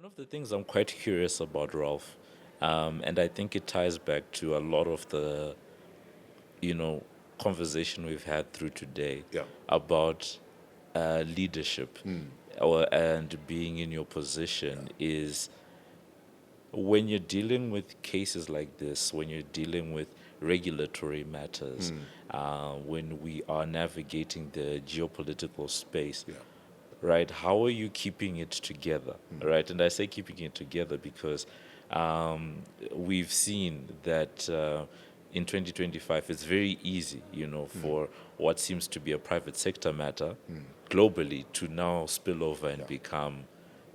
of the things I'm quite curious about, Ralph, and I think it ties back to a lot of the, you know, conversation we've had through today Yeah. about leadership and being in your position is when you're dealing with cases like this, when you're dealing with regulatory matters, when we are navigating the geopolitical space, Yeah. right? How are you keeping it together, right? And I say keeping it together because we've seen that in 2025 it's very easy, for what seems to be a private sector matter globally to now spill over and Yeah. become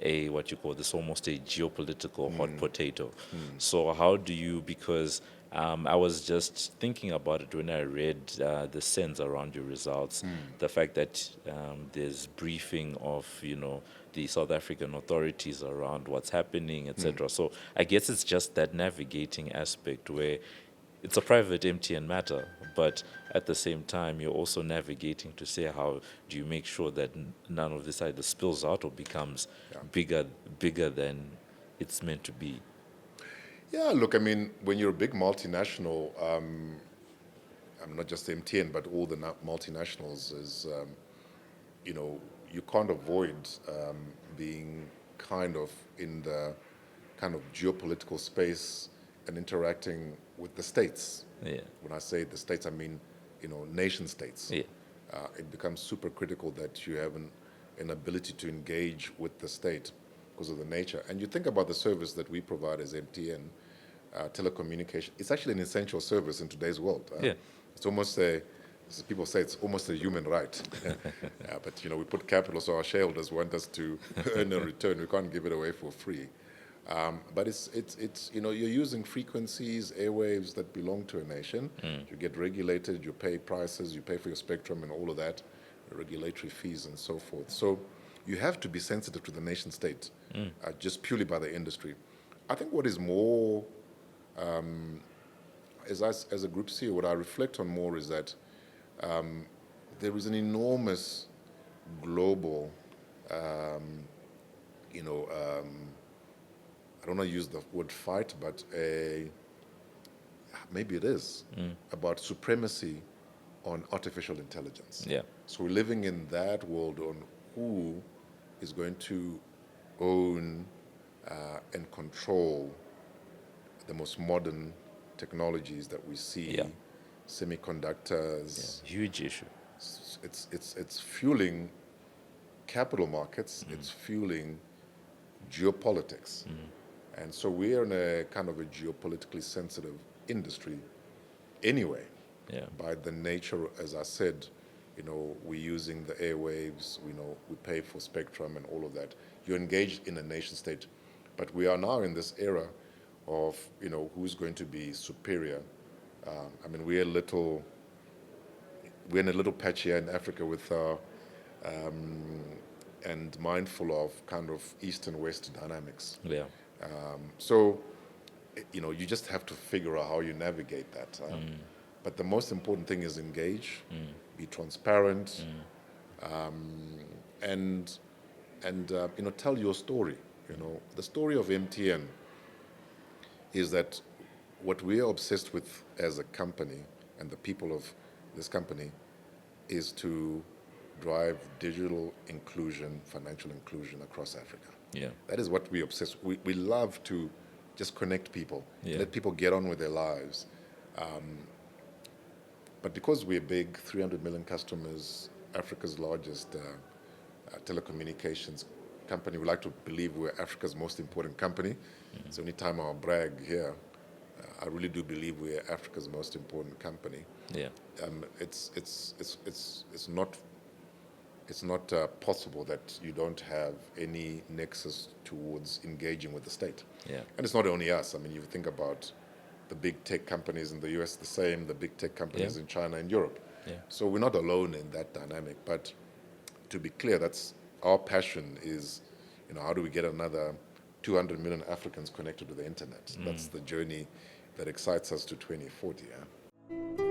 a what you call this almost a geopolitical hot Mm. potato. Mm. So how do you because I was just thinking about it when I read the sense around your results, Mm. the fact that there's briefing of the South African authorities around what's happening, Mm. etc. So I guess it's just that navigating aspect where it's a private MTN matter, but at the same time, you're also navigating to say how do you make sure that none of this either spills out or becomes Yeah. bigger, bigger than it's meant to be. Yeah, look, I mean, when you're a big multinational, I mean, not just MTN, but all the multinationals, you know, you can't avoid being kind of in the kind of geopolitical space and interacting with the states. Yeah, When I say the states, I mean, nation states. yeah, It becomes super critical that you have an ability to engage with the state because of the nature. And you think about the service that we provide as MTN, telecommunication. It's actually an essential service in today's world. yeah, It's almost as people say, it's almost a human right. But we put capital, so our shareholders want us to earn a return. We can't give it away for free. But it's you're using frequencies, airwaves that belong to a nation. You get regulated, you pay prices, you pay for your spectrum and all of that, regulatory fees and so forth. So you have to be sensitive to the nation state, just purely by the industry. I think what is more, as a group CEO, what I reflect on more is that there is an enormous global, um, you know, I don't want to use the word fight, but maybe it is, about supremacy on artificial intelligence. yeah, So we're living in that world on who is going to own and control the most modern technologies that we yeah, see, yeah. semiconductors. Huge issue. It's fueling capital markets. It's fueling geopolitics. And so we're in a kind of a geopolitically sensitive industry anyway, Yeah, by the nature, as I said, we're using the airwaves, we pay for spectrum and all of that. You're engaged in a nation state. But we are now in this era of, who's going to be superior. I mean, we're in a little patch here in Africa with and mindful of kind of East and West dynamics. yeah, So, you just have to figure out how you navigate that. But the most important thing is engage, be transparent, and tell your story. The story of MTN is that what we are obsessed with as a company and the people of this company is to drive digital inclusion, financial inclusion across Africa. yeah, That is what we obsess. We love to just connect people, yeah, let people get on with their lives. But because we're big, 300 million customers, Africa's largest telecommunications company, we like to believe we're Africa's most important company. It's the only time I'll brag here. I really do believe we're Africa's most important company. yeah, It's not possible that you don't have any nexus towards engaging with the state. yeah, And it's not only us. I mean, you think about the big tech companies in the US, the same, the big tech yeah, companies in China and Europe. yeah, So we're not alone in that dynamic. But to be clear, that's our passion is, how do we get another 200 million Africans connected to the internet? That's the journey that excites us to 2040. Yeah?